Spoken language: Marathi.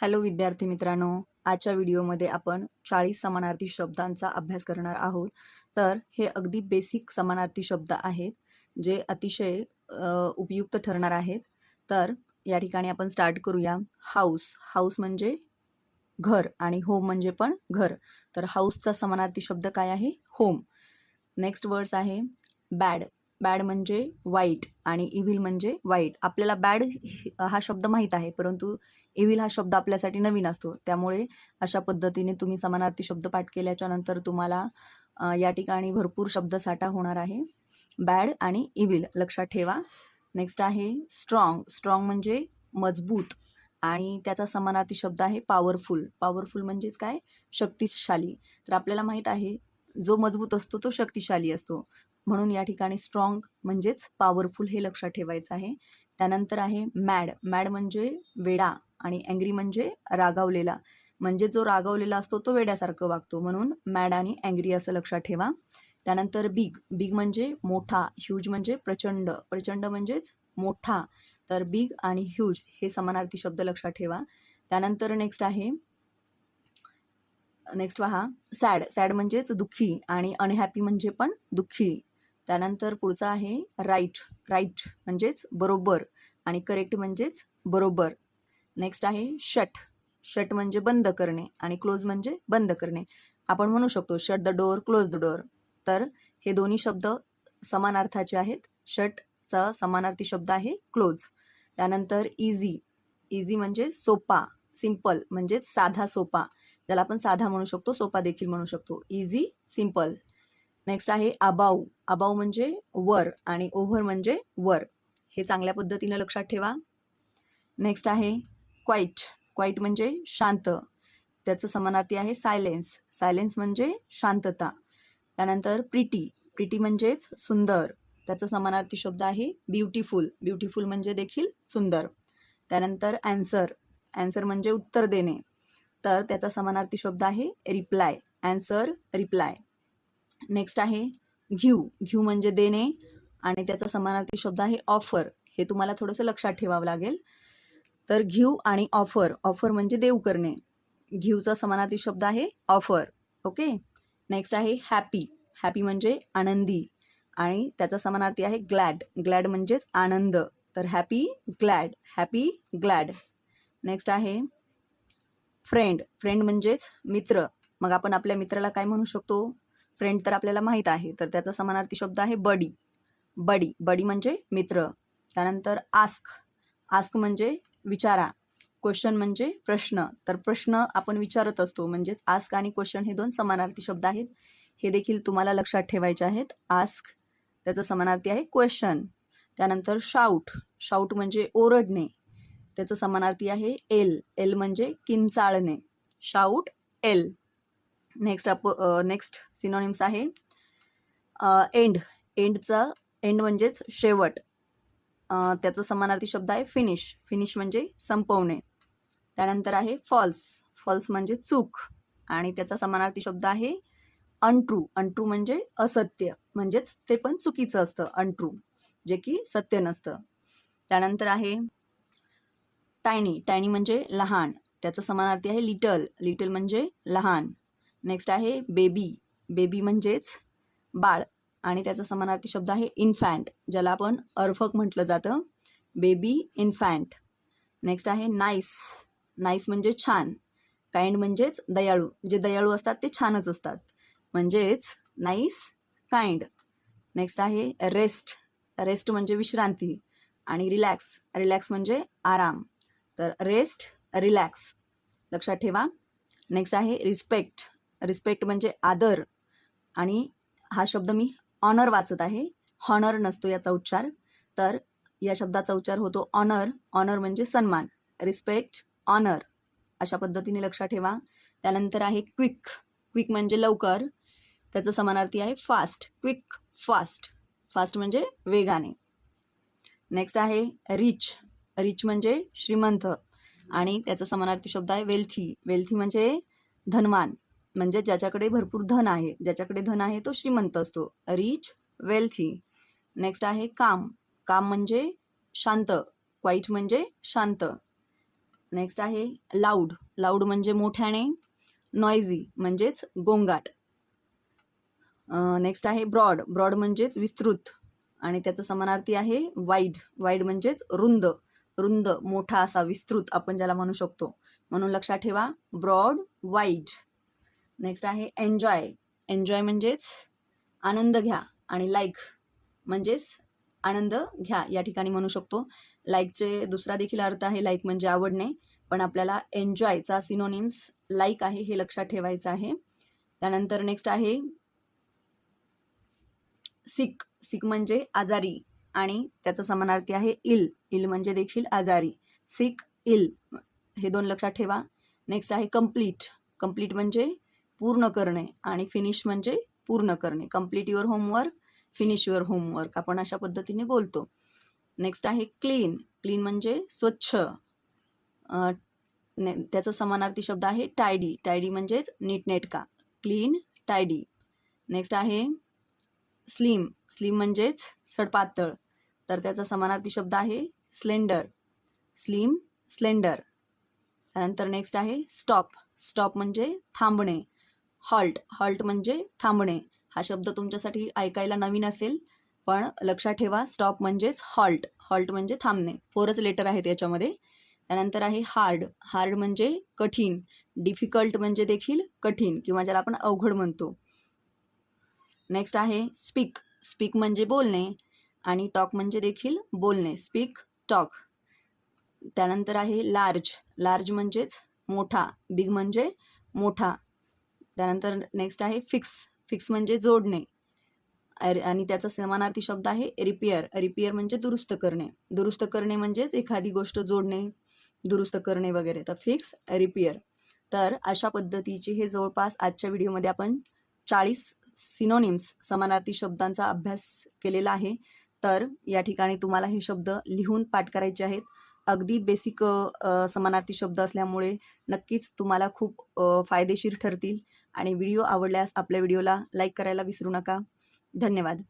हॅलो विद्यार्थी मित्रांनो, आजच्या व्हिडिओमध्ये आपण 40 समानार्थी शब्दांचा अभ्यास करणार आहोत. तर हे अगदी बेसिक समानार्थी शब्द आहेत, जे अतिशय उपयुक्त ठरणार आहेत. तर या ठिकाणी आपण स्टार्ट करूया. हाऊस, हाऊस म्हणजे घर आणि होम म्हणजे पण घर. तर हाऊसचा समानार्थी शब्द काय आहे? होम. नेक्स्ट वर्ड्स आहे बॅड. बॅड म्हणजे वाईट आणि इव्हिल म्हणजे वाईट. आपल्याला बॅड हा शब्द माहीत आहे, परंतु इव्हिल हा शब्द आपल्यासाठी नवीन असतो. त्यामुळे अशा पद्धतीने तुम्ही समानार्थी शब्द पाठ केल्याच्या नंतर तुम्हाला या ठिकाणी भरपूर शब्दसाठा होणार आहे. बॅड आणि इव्हिल लक्षात ठेवा. नेक्स्ट आहे स्ट्रॉंग. स्ट्रॉंग म्हणजे मजबूत आणि त्याचा समानार्थी शब्द आहे पॉवरफुल. पॉवरफुल म्हणजेच काय? शक्तिशाली. तर आपल्याला माहीत आहे, जो मजबूत असतो तो शक्तिशाली असतो. म्हणून या ठिकाणी स्ट्रॉंग म्हणजेच पॉवरफुल हे लक्षात ठेवायचं आहे. त्यानंतर आहे मॅड. मॅड म्हणजे वेडा आणि अँग्री म्हणजे रागावलेला. म्हणजे जो रागावलेला असतो तो वेड्यासारखं वागतो, म्हणून मॅड आणि अँग्री असं लक्षात ठेवा. त्यानंतर बिग. बिग म्हणजे मोठा. ह्यूज म्हणजे प्रचंड. प्रचंड म्हणजेच मोठा. तर बिग आणि ह्यूज हे समानार्थी शब्द लक्षात ठेवा. त्यानंतर नेक्स्ट पहा सॅड. सॅड म्हणजेच दुःखी आणि अनहॅपी म्हणजे पण दुःखी. त्यानंतर पुढचा आहे राईट. राईट म्हणजेच बरोबर आणि करेक्ट म्हणजेच बरोबर. नेक्स्ट आहे शट. शट म्हणजे बंद करणे आणि क्लोज म्हणजे बंद करणे. आपण म्हणू शकतो shut the door, close the door. तर हे दोन्ही शब्द समानार्थाचे आहेत. शटचा समानार्थी शब्द आहे क्लोज. त्यानंतर इझी. इझी म्हणजे सोपा. सिंपल म्हणजेच साधा सोपा, ज्याला आपण साधा म्हणू शकतो, सोपा देखील म्हणू शकतो. Easy, simple. नेक्स्ट आहे अबाव. अबाव म्हणजे वर आणि ओव्हर म्हणजे वर. हे चांगल्या पद्धतीने लक्षात ठेवा. नेक्स्ट आहे क्वाईट. क्वाईट म्हणजे शांत. त्याचं समानार्थी आहे सायलेन्स. सायलेन्स म्हणजे शांतता. त्यानंतर प्रिटी. प्रिटी म्हणजेच सुंदर. त्याचा समानार्थी शब्द आहे ब्युटिफुल. ब्युटिफुल म्हणजे देखील सुंदर. त्यानंतर ॲन्सर. ॲन्सर म्हणजे उत्तर देणे. तर त्याचा समानार्थी शब्द आहे रिप्लाय. Answer, reply. नेक्स्ट आहे घ्यू. घ्यू म्हणजे देणे आणि त्याचा समानार्थी शब्द आहे ऑफर. हे तुम्हाला थोडंसं लक्षात ठेवावं लागेल. तर घ्यू आणि ऑफर. ऑफर म्हणजे देऊ करणे. घ्यूचा समानार्थी शब्द आहे ऑफर. ओके. नेक्स्ट आहे हॅपी. हॅपी म्हणजे आनंदी आणि त्याचा समानार्थी आहे ग्लॅड. ग्लॅड म्हणजेच आनंद. तर happy, glad. Happy, glad. Next आहे फ्रेंड. फ्रेंड म्हणजेच मित्र. मग आपण आपल्या मित्राला काय म्हणू शकतो? फ्रेंड तर आपल्याला माहीत आहे, तर त्याचा समानार्थी शब्द आहे बडी. बडी. बडी म्हणजे मित्र. त्यानंतर आस्क. आस्क म्हणजे विचारा. क्वेश्चन म्हणजे प्रश्न. तर प्रश्न आपण विचारत असतो, म्हणजेच आस्क आणि क्वेश्चन हे दोन समानार्थी शब्द आहेत. हे देखील तुम्हाला लक्षात ठेवायचे आहेत. आस्क त्याचा समानार्थी आहे क्वेश्चन. त्यानंतर शाऊट. शाऊट म्हणजे ओरडणे. त्याचं समानार्थी आहे एल. एल म्हणजे किंचाळणे. Shout, L. नेक्स्ट सिनोनिम्स आहे एंड. एंड म्हणजेच शेवट. त्याचा समानार्थी शब्द आहे फिनिश. फिनिश म्हणजे संपवणे. त्यानंतर आहे फॉल्स. फॉल्स म्हणजे चूक आणि त्याचा समानार्थी शब्द आहे अनट्रू. अनट्रू म्हणजे असत्य, म्हणजेच ते पण चुकीचं असतं अनट्रू, जे की सत्य नसतं. त्यानंतर आहे टायनी. टायनी म्हणजे लहान. त्याचा समानार्थी आहे लिटल. लिटल म्हणजे लहान. नेक्स्ट आहे बेबी. बेबी म्हणजेच बाळ आणि त्याचा समानार्थी शब्द आहे इन्फॅन्ट, ज्याला आपण अर्भक म्हटलं जातं. Baby, infant. नेक्स्ट आहे नाईस. नाईस म्हणजे छान. काइंड म्हणजेच दयाळू. जे दयाळू असतात ते छानच असतात, म्हणजेच नाईस, काइंड. नेक्स्ट आहे रेस्ट. रेस्ट म्हणजे विश्रांती आणि रिलॅक्स. रिलॅक्स म्हणजे आराम. तर रेस्ट, रिलॅक्स लक्षात ठेवा. नेक्स्ट आहे रिस्पेक्ट. रिस्पेक्ट म्हणजे आदर आणि हा शब्द मी ऑनर वाचत आहे, हॉनर नसतो याचा उच्चार. तर या शब्दाचा उच्चार होतो ऑनर. ऑनर म्हणजे सन्मान. रिस्पेक्ट, ऑनर अशा पद्धतीने लक्षात ठेवा. त्यानंतर आहे क्विक. क्विक म्हणजे लवकर. त्याचं समानार्थी आहे फास्ट. Quick, fast. फास्ट म्हणजे वेगाने. नेक्स्ट आहे रिच. रिच म्हणजे श्रीमंत आणि त्याचा समानार्थी शब्द आहे वेल्थी. वेल्थी म्हणजे धनवान, म्हणजे ज्याच्याकडे भरपूर धन आहे. ज्याच्याकडे धन आहे तो श्रीमंत असतो. Rich, wealthy. नेक्स्ट आहे काम. काम म्हणजे शांत. क्वाईट म्हणजे शांत. नेक्स्ट आहे लाऊड. लाऊड म्हणजे मोठ्याने, नॉइझी म्हणजेच गोंगाट. नेक्स्ट आहे ब्रॉड. ब्रॉड म्हणजेच विस्तृत आणि त्याचं समानार्थी आहे वाईड. वाईड म्हणजेच रुंद. रुंद, मोठा असा, विस्तृत आपण ज्याला म्हणू शकतो. म्हणून लक्षात ठेवा ब्रॉड, वाईड. नेक्स्ट आहे एन्जॉय. एन्जॉय म्हणजेच आनंद घ्या आणि लाईक म्हणजेच आनंद घ्या या ठिकाणी म्हणू शकतो. लाईकचे दुसरा देखील अर्थ आहे लाईक म्हणजे आवडणे, पण आपल्याला एन्जॉयचा सिनोनिम्स लाईक आहे हे लक्षात ठेवायचं आहे. त्यानंतर नेक्स्ट आहे सिक. सिक म्हणजे आजारी आणि त्याचा समानार्थी आहे इल. इल म्हणजे देखील आजारी. सिक, इल हे दोन लक्षात ठेवा. नेक्स्ट आहे कंप्लीट. कंप्लीट म्हणजे पूर्ण करणे आणि फिनिश म्हणजे पूर्ण करणे. Complete your homework, finish your homework आपण अशा पद्धतीने बोलतो. नेक्स्ट आहे क्लीन. क्लीन म्हणजे स्वच्छ. त्याचा समानार्थी शब्द आहे टायडी. टायडी म्हणजेच नीटनेटका. Clean, tidy. नेक्स्ट आहे स्लिम. स्लिम म्हणजेच सडपातळ, तर त्याचा समानार्थी शब्द आहे स्लेंडर. Slim, slender. त्यानंतर नेक्स्ट आहे स्टॉप. स्टॉप म्हणजे थांबणे. हॉल्ट. हॉल्ट म्हणजे थांबणे. हा शब्द तुमच्यासाठी ऐकायला नवीन असेल, पण लक्षात ठेवा स्टॉप म्हणजेच हॉल्ट. हॉल्ट म्हणजे थांबणे. 4च लेटर आहेत याच्यामध्ये. त्यानंतर आहे हार्ड. हार्ड म्हणजे कठीण. डिफिकल्ट म्हणजे देखील कठीण किंवा ज्याला आपण अवघड म्हणतो. नेक्स्ट आहे स्पीक. स्पीक म्हणजे बोलणे आणि टॉक म्हणजे देखील बोलणे. Speak, talk. त्यानंतर आहे लार्ज. लार्ज म्हणजेच मोठा. बिग म्हणजे मोठा. त्यानंतर नेक्स्ट आहे फिक्स. फिक्स म्हणजे जोडणे आणि त्याचा समानार्थी शब्द आहे रिपेअर. रिपेअर म्हणजे दुरुस्त करणे. दुरुस्त करणे म्हणजेच एखादी गोष्ट जोडणे, दुरुस्त करणे वगैरे. तर फिक्स, रिपेअर. तर अशा पद्धतीचे हे जवळपास आजच्या व्हिडिओमध्ये आपण 40 सिनोनिम्स समानार्थी शब्दांचा अभ्यास केलेला आहे. तर या ठिकाणी तुम्हाला हे शब्द लिहून पाठ करायचे आहेत. अगदी बेसिक समानार्थी शब्द असल्यामुळे नक्कीच तुम्हाला खूप फायदेशीर ठरतील. आणि व्हिडिओ आवडल्यास आपल्या व्हिडिओला लाईक करायला विसरू नका. धन्यवाद.